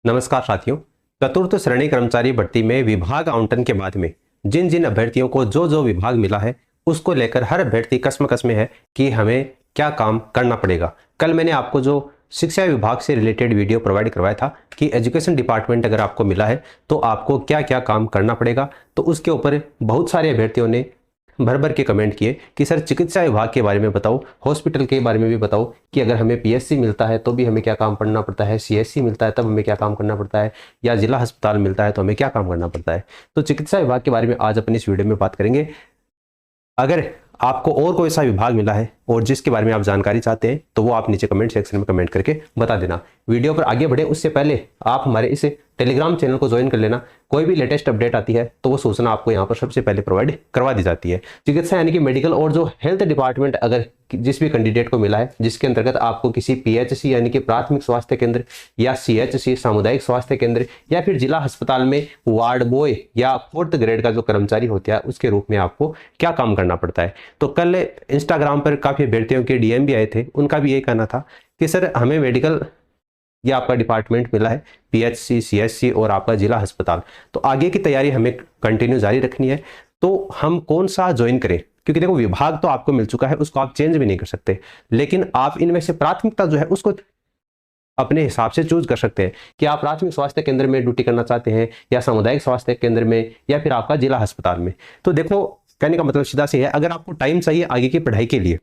नमस्कार साथियों। चतुर्थ श्रेणी कर्मचारी भर्ती में विभाग आवंटन के बाद में जिन जिन अभ्यर्थियों को जो जो विभाग मिला है उसको लेकर हर अभ्यर्थी कसम में है कि हमें क्या काम करना पड़ेगा। कल मैंने आपको जो शिक्षा विभाग से रिलेटेड वीडियो प्रोवाइड करवाया था कि एजुकेशन डिपार्टमेंट अगर आपको मिला है तो आपको क्या क्या काम करना पड़ेगा, तो उसके ऊपर बहुत सारे अभ्यर्थियों ने भर भर के कमेंट किए कि सर चिकित्सा विभाग के बारे में बताओ, हॉस्पिटल के बारे में भी बताओ कि अगर हमें पीएचसी मिलता है तो भी हमें क्या काम करना पड़ता है, सीएचसी मिलता है तब हमें क्या काम करना पड़ता है, या जिला अस्पताल मिलता है तो हमें क्या काम करना पड़ता है। तो चिकित्सा विभाग के बारे में आज अपनी इस वीडियो में बात करेंगे। अगर आपको और कोई सा विभाग मिला है और जिसके बारे में आप जानकारी चाहते हैं तो वो आप नीचे कमेंट सेक्शन में कमेंट करके बता देना। वीडियो पर आगे बढ़े उससे पहले आप हमारे इस टेलीग्राम चैनल को ज्वाइन कर लेना। कोई भी लेटेस्ट अपडेट आती है तो वो सूचना आपको यहाँ पर सबसे पहले प्रोवाइड करवा दी जाती है। चिकित्सा यानी कि मेडिकल और जो हेल्थ डिपार्टमेंट अगर जिस भी कैंडिडेट को मिला है जिसके अंतर्गत आपको किसी पीएचसी यानी कि प्राथमिक स्वास्थ्य केंद्र या सीएचसी सामुदायिक स्वास्थ्य केंद्र या फिर जिला अस्पताल में वार्ड बॉय या 4th ग्रेड का जो कर्मचारी होता है उसके रूप में आपको क्या काम करना पड़ता है। तो कल इंस्टाग्राम पर काफी अभ्यर्थियों के डीएम भी आए थे, उनका भी यही कहना था कि सर हमें मेडिकल या आपका डिपार्टमेंट मिला है, पीएचसी सीएचसी और आपका जिला अस्पताल, तो आगे की तैयारी हमें कंटिन्यू जारी रखनी है, तो हम कौन सा ज्वाइन करें। क्योंकि देखो विभाग तो आपको मिल चुका है, उसको आप चेंज भी नहीं कर सकते, लेकिन आप इनमें से प्राथमिकता जो है उसको अपने हिसाब से चूज कर सकते हैं कि आप प्राथमिक स्वास्थ्य केंद्र में ड्यूटी करना चाहते हैं या सामुदायिक स्वास्थ्य केंद्र में या फिर आपका जिला अस्पताल में। तो देखो कहने का मतलब सीधा से है, अगर आपको टाइम चाहिए आगे की पढ़ाई के लिए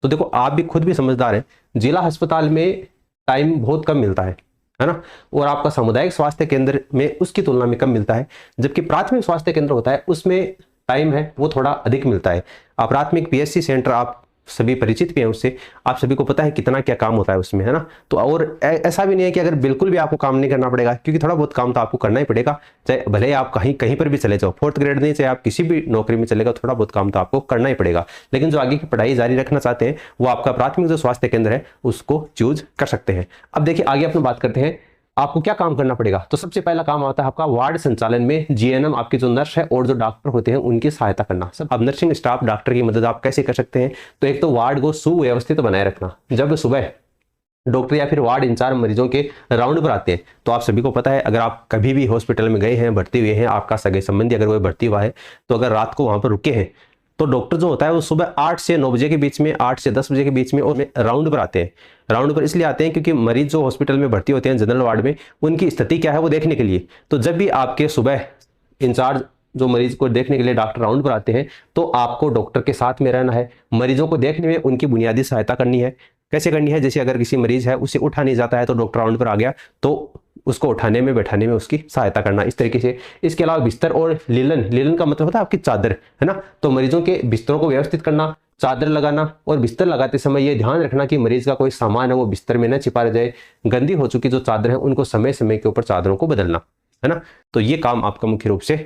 तो देखो आप भी खुद भी समझदार हैं, जिला अस्पताल में टाइम बहुत कम मिलता है ना, और आपका सामुदायिक स्वास्थ्य केंद्र में उसकी तुलना में कम मिलता है, जबकि प्राथमिक स्वास्थ्य केंद्र होता है उसमें टाइम है वो थोड़ा अधिक मिलता है। आप प्राथमिक पीएचसी सेंटर आप सभी परिचित भी हैं उससे, आप सभी को पता है कितना क्या काम होता है उसमें, है ना। तो और ऐसा भी नहीं है कि अगर बिल्कुल भी आपको काम नहीं करना पड़ेगा, क्योंकि थोड़ा बहुत काम तो आपको करना ही पड़ेगा, चाहे भले आप कहीं कहीं पर भी चले जाओ, 4th ग्रेड नहीं चाहे आप किसी भी नौकरी में चलेगा, थोड़ा बहुत काम तो आपको करना ही पड़ेगा। लेकिन जो आगे की पढ़ाई जारी रखना चाहते हैं वो आपका प्राथमिक जो स्वास्थ्य केंद्र है उसको चूज कर सकते हैं। अब देखिए आगे अपनी बात करते हैं आपको क्या काम करना पड़ेगा। तो सबसे पहला काम आता है आपका वार्ड संचालन में जीएनएम आपके जो नर्स है और जो डॉक्टर होते हैं उनकी सहायता करना। सब अब नर्सिंग स्टाफ डॉक्टर की मदद आप कैसे कर सकते हैं, तो एक तो वार्ड को सुव्यवस्थित बनाए रखना। जब सुबह डॉक्टर या फिर वार्ड इंचार्ज मरीजों के राउंड पर आते हैं तो आप सभी को पता है, अगर आप कभी भी हॉस्पिटल में गए हैं, भर्ती हुए हैं, आपका सगे संबंधी अगर कोई भर्ती हुआ है तो अगर रात को वहां पर रुके हैं तो डॉक्टर जो होता है वो सुबह 8 से 9 बजे के बीच में, 8 से 10 बजे के बीच में और राउंड पर आते हैं। राउंड पर इसलिए आते हैं क्योंकि मरीज जो हॉस्पिटल में भर्ती होते हैं जनरल वार्ड में उनकी स्थिति क्या है वो देखने के लिए। तो जब भी आपके सुबह इंचार्ज जो मरीज को देखने के लिए डॉक्टर राउंड पर आते हैं तो आपको डॉक्टर के साथ में रहना है, मरीजों को देखने में उनकी बुनियादी सहायता करनी है। कैसे करनी है, जैसे अगर किसी मरीज है उसे उठा नहीं जाता है तो डॉक्टर राउंड पर आ गया तो उसको उठाने में बैठाने में उसकी सहायता करना, इस तरीके से। इसके अलावा बिस्तर और लिलन का मतलब होता है आपकी चादर, है ना। तो मरीजों के बिस्तरों को व्यवस्थित करना, चादर लगाना, और बिस्तर लगाते समय ये ध्यान रखना कि मरीज का कोई सामान है वो बिस्तर में न छिपा रह जाए। गंदी हो चुकी जो चादर है उनको समय समय के ऊपर चादरों को बदलना, है ना। तो ये काम आपका मुख्य रूप से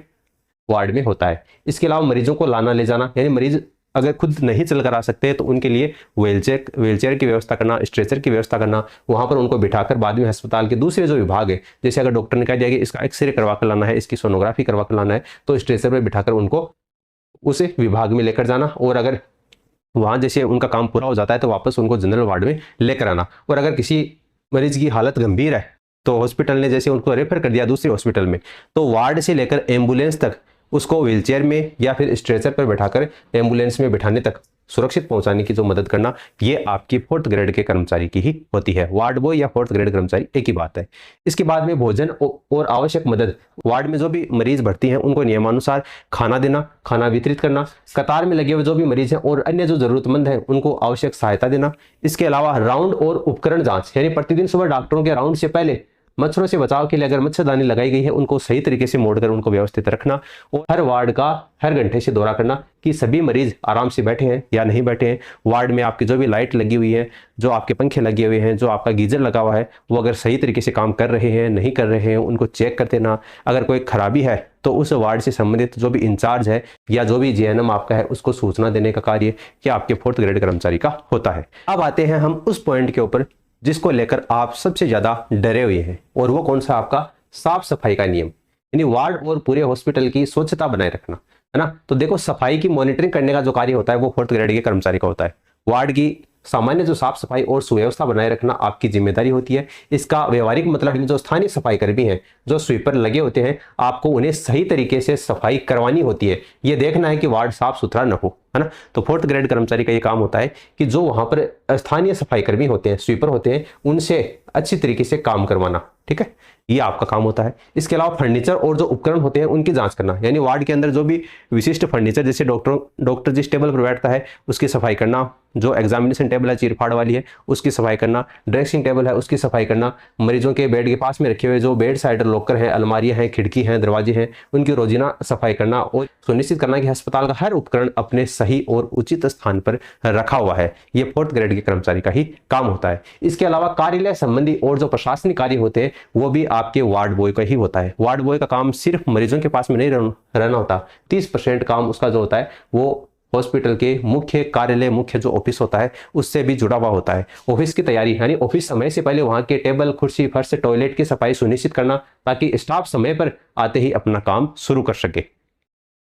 वार्ड में होता है। इसके अलावा मरीजों को लाना ले जाना, यानी मरीज अगर खुद नहीं चल कर आ सकते तो उनके लिए व्हीलचेयर की व्यवस्था करना, स्ट्रेचर की व्यवस्था करना, वहां पर उनको बिठाकर बाद में अस्पताल के दूसरे जो विभाग है, जैसे अगर डॉक्टर ने कह दिया कि इसका एक्सरे करवा कर लाना है, इसकी सोनोग्राफी करवा कर लाना है, तो स्ट्रेचर पर बिठाकर उनको उस विभाग में लेकर जाना, और अगर वहां जैसे उनका काम पूरा हो जाता है तो वापस उनको जनरल वार्ड में लेकर आना। और अगर किसी मरीज की हालत गंभीर है तो हॉस्पिटल ने जैसे उनको रेफर कर दिया दूसरे हॉस्पिटल में, तो वार्ड से लेकर एम्बुलेंस तक उसको व्हीलचेयर में या फिर स्ट्रेचर पर बैठाकर एम्बुलेंस में बैठाने तक सुरक्षित पहुंचाने की जो मदद करना, ये आपकी 4th ग्रेड के कर्मचारी की ही होती है। वार्ड बॉय या 4th ग्रेड कर्मचारी एक ही बात है। इसके बाद में भोजन और आवश्यक मदद, वार्ड में जो भी मरीज भर्ती हैं उनको नियमानुसार खाना देना, खाना वितरित करना, कतार में लगे हुए जो भी मरीज हैं और अन्य जो जरूरतमंद हैं उनको आवश्यक सहायता देना। इसके अलावा राउंड और उपकरण जांच, यानी प्रतिदिन सुबह डॉक्टरों के राउंड से पहले मच्छरों से बचाव के लिए अगर मच्छरदानी लगाई गई है उनको सही तरीके से मोड़कर उनको व्यवस्थित रखना, और हर वार्ड का हर घंटे से दौरा करना कि सभी मरीज आराम से बैठे हैं या नहीं बैठे हैं। वार्ड में आपकी जो भी लाइट लगी हुई है, जो आपके पंखे लगे हुए हैं, जो आपका गीजर लगा हुआ है, वो अगर सही तरीके से काम कर रहे हैं नहीं कर रहे हैं उनको चेक कर देना। अगर कोई खराबी है तो उस वार्ड से संबंधित जो भी इंचार्ज है या जो भी जीएनएम आपका है उसको सूचना देने का कार्य कि आपके 4th ग्रेड कर्मचारी का होता है। अब आते हैं हम उस पॉइंट के ऊपर जिसको लेकर आप सबसे ज्यादा डरे हुए हैं, और वो कौन सा, आपका साफ सफाई का नियम, यानी वार्ड और पूरे हॉस्पिटल की स्वच्छता बनाए रखना, है ना। तो देखो सफाई की मॉनिटरिंग करने का जो कार्य होता है वो 4th ग्रेड के कर्मचारी का होता है। वार्ड की सामान्य जो साफ सफाई और सुव्यवस्था बनाए रखना आपकी जिम्मेदारी होती है। इसका व्यवहारिक मतलब जो स्थानीय सफाई कर्मी हैं, जो स्वीपर लगे होते हैं, आपको उन्हें सही तरीके से सफाई करवानी होती है। ये देखना है कि वार्ड साफ सुथरा न हो, है ना। तो 4th ग्रेड कर्मचारी का ये काम होता है कि जो वहां पर स्थानीय सफाई कर्मी होते हैं, स्वीपर होते हैं, उनसे अच्छी तरीके से काम करवाना, ठीक है, ये आपका काम होता है। इसके अलावा फर्नीचर और जो उपकरण होते हैं उनकी जांच करना, यानी वार्ड के अंदर जो भी विशिष्ट फर्नीचर, जैसे डॉक्टर जिस टेबल पर बैठता है उसकी सफाई करना, जो एग्जामिनेशन टेबल है चीरफाड़ वाली है उसकी सफाई करना, ड्रेसिंग टेबल है उसकी सफाई करना, मरीजों के बेड के पास में रखे हुए जो बेड साइड लॉकर हैं, अलमारियां हैं, खिड़की हैं, दरवाजे हैं, उनकी रोजीना सफाई करना और सुनिश्चित करना कि अस्पताल का हर उपकरण अपने सही और उचित स्थान पर रखा हुआ है। ये 4th ग्रेड के कर्मचारी का ही काम होता है। इसके अलावा कार्यालय संबंधी और जो प्रशासनिक कार्य होते हैं वो भी आपके वार्ड बॉय का ही होता है। वार्ड बॉय का काम सिर्फ मरीजों के पास में नहीं रहना होता, 30% काम उसका जो होता है वो हॉस्पिटल के मुख्य कार्यालय, मुख्य जो ऑफिस होता है उससे भी जुड़ा हुआ होता है। ऑफिस की तैयारी, यानी ऑफिस समय से पहले वहां के टेबल, कुर्सी, फर्श, टॉयलेट की सफाई सुनिश्चित करना ताकि स्टाफ समय पर आते ही अपना काम शुरू कर सके।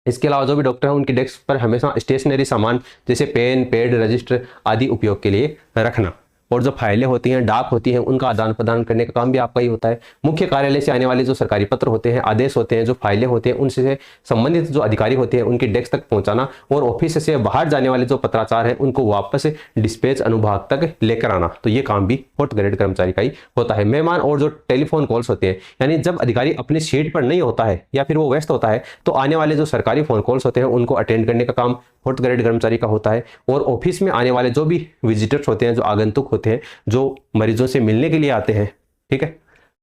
इसके अलावा जो भी डॉक्टर हैं उनकी डेस्क पर हमेशा स्टेशनरी सामान जैसे पेन, पैड, रजिस्टर आदि उपयोग के लिए रखना। और जो फाइलें होती हैं, डाक होती हैं, उनका आदान प्रदान करने का काम भी आपका ही होता है। मुख्य कार्यालय से आने वाले जो सरकारी पत्र होते हैं, आदेश होते हैं, जो फाइलें होते हैं, उनसे संबंधित जो अधिकारी होते हैं उनकी डेस्क तक पहुंचाना और ऑफिस से बाहर जाने वाले जो पत्राचार हैं उनको वापस डिस्पैच अनुभाग तक लेकर आना। तो ये काम भी 4th ग्रेड कर्मचारी का ही होता है। मेहमान और जो टेलीफोन कॉल्स होते हैं, यानी जब अधिकारी अपनी सीट पर नहीं होता है या फिर वो व्यस्त होता है तो आने वाले जो सरकारी फोन कॉल्स होते हैं उनको अटेंड करने का काम 4th ग्रेड कर्मचारी का होता है। और ऑफिस में आने वाले जो भी विजिटर्स होते हैं, जो आगंतुक होते हैं, जो मरीजों से मिलने के लिए आते हैं, ठीक है,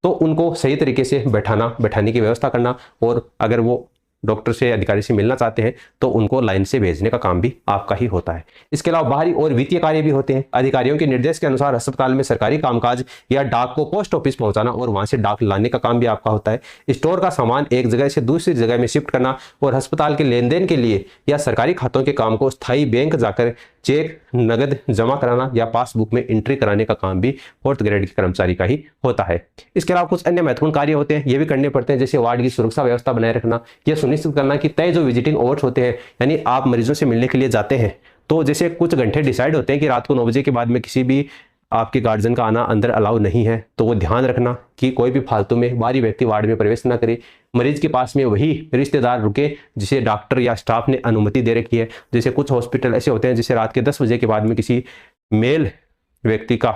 तो उनको सही तरीके से बैठाने की व्यवस्था करना और अगर वो डॉक्टर से, अधिकारी से मिलना चाहते हैं तो उनको लाइन से भेजने का काम भी आपका ही होता है। इसके अलावा बाहरी और वित्तीय कार्य भी होते हैं। अधिकारियों के निर्देश के अनुसार अस्पताल में सरकारी कामकाज या डाक को पोस्ट ऑफिस पहुंचाना और वहां से डाक लाने का काम भी आपका होता है। स्टोर का सामान एक जगह से दूसरी जगह में शिफ्ट करना और अस्पताल के लेन देन के लिए या सरकारी खातों के काम को स्थायी बैंक जाकर चेक, नगद जमा कराना या पासबुक में एंट्री कराने का काम भी 4th ग्रेड के कर्मचारी का ही होता है। इसके अलावा कुछ अन्य महत्वपूर्ण कार्य होते हैं, ये भी करने पड़ते हैं, जैसे वार्ड की सुरक्षा व्यवस्था बनाए रखना, यह सुनिश्चित करना कि तय जो विजिटिंग आवर्स होते हैं, यानी आप मरीजों से मिलने के लिए जाते हैं तो जैसे कुछ घंटे डिसाइड होते हैं कि रात को 9 बजे के बाद में किसी भी आपके गार्जियन का आना अंदर अलाउ नहीं है, तो वो ध्यान रखना कि कोई भी फालतू में बाहरी व्यक्ति वार्ड में प्रवेश ना करे। मरीज के पास में वही रिश्तेदार रुके जिसे डॉक्टर या स्टाफ ने अनुमति दे रखी है। जैसे कुछ हॉस्पिटल ऐसे होते हैं जिसे रात के 10 बजे के बाद में किसी मेल व्यक्ति का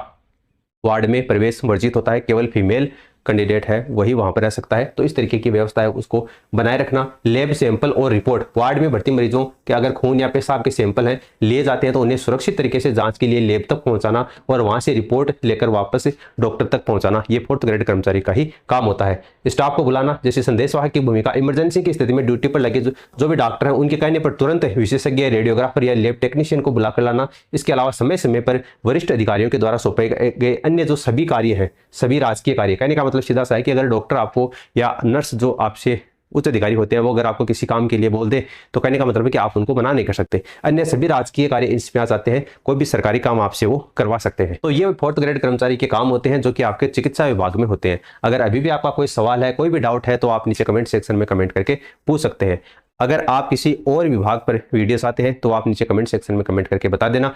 वार्ड में प्रवेश वर्जित होता है, केवल फीमेल कैंडिडेट है वही वहां पर रह सकता है। तो इस तरीके की व्यवस्था है उसको बनाए रखना। लैब सैंपल और रिपोर्ट, वार्ड में भर्ती मरीजों के अगर खून या पेशाब के सैंपल हैं लिए जाते हैं तो उन्हें सुरक्षित तरीके से जांच के लिए लैब तक पहुंचाना और वहां से रिपोर्ट लेकर वापस डॉक्टर तक पहुंचाना, ये 4th ग्रेड कर्मचारी का ही काम होता है। स्टाफ को बुलाना, जैसे संदेशवाहक की भूमिका, इमरजेंसी की स्थिति में ड्यूटी पर लगे जो भी डॉक्टर हैं उनके कहने पर तुरंत विशेषज्ञ रेडियोग्राफर या लैब टेक्नीशियन को बुलाकर लाना। इसके अलावा समय समय पर वरिष्ठ अधिकारियों के द्वारा सौंपे गए अन्य जो सभी कार्य हैं, सभी राजकीय कार्य, कहने का मतलब सीधा सा है कि अगर डॉक्टर आपको या नर्स जो आपसे उच्च अधिकारी होते हैं वो अगर आपको किसी काम के लिए बोल दे तो कहने का मतलब है कि आप उनको मना नहीं कर सकते। अन्य सभी राजकीय कार्य इसमें आ जाते हैं, कोई भी सरकारी काम आपसे वो करवा सकते हैं। तो ये 4th ग्रेड कर्मचारी के काम होते हैं जो कि आपके चिकित्सा विभाग में होते हैं। अगर अभी भी आपका कोई सवाल है, कोई भी डाउट है तो आप नीचे कमेंट सेक्शन में कमेंट करके पूछ सकते हैं। अगर आप किसी और विभाग पर वीडियोस आते हैं तो आप नीचे कमेंट सेक्शन में कमेंट करके बता देना।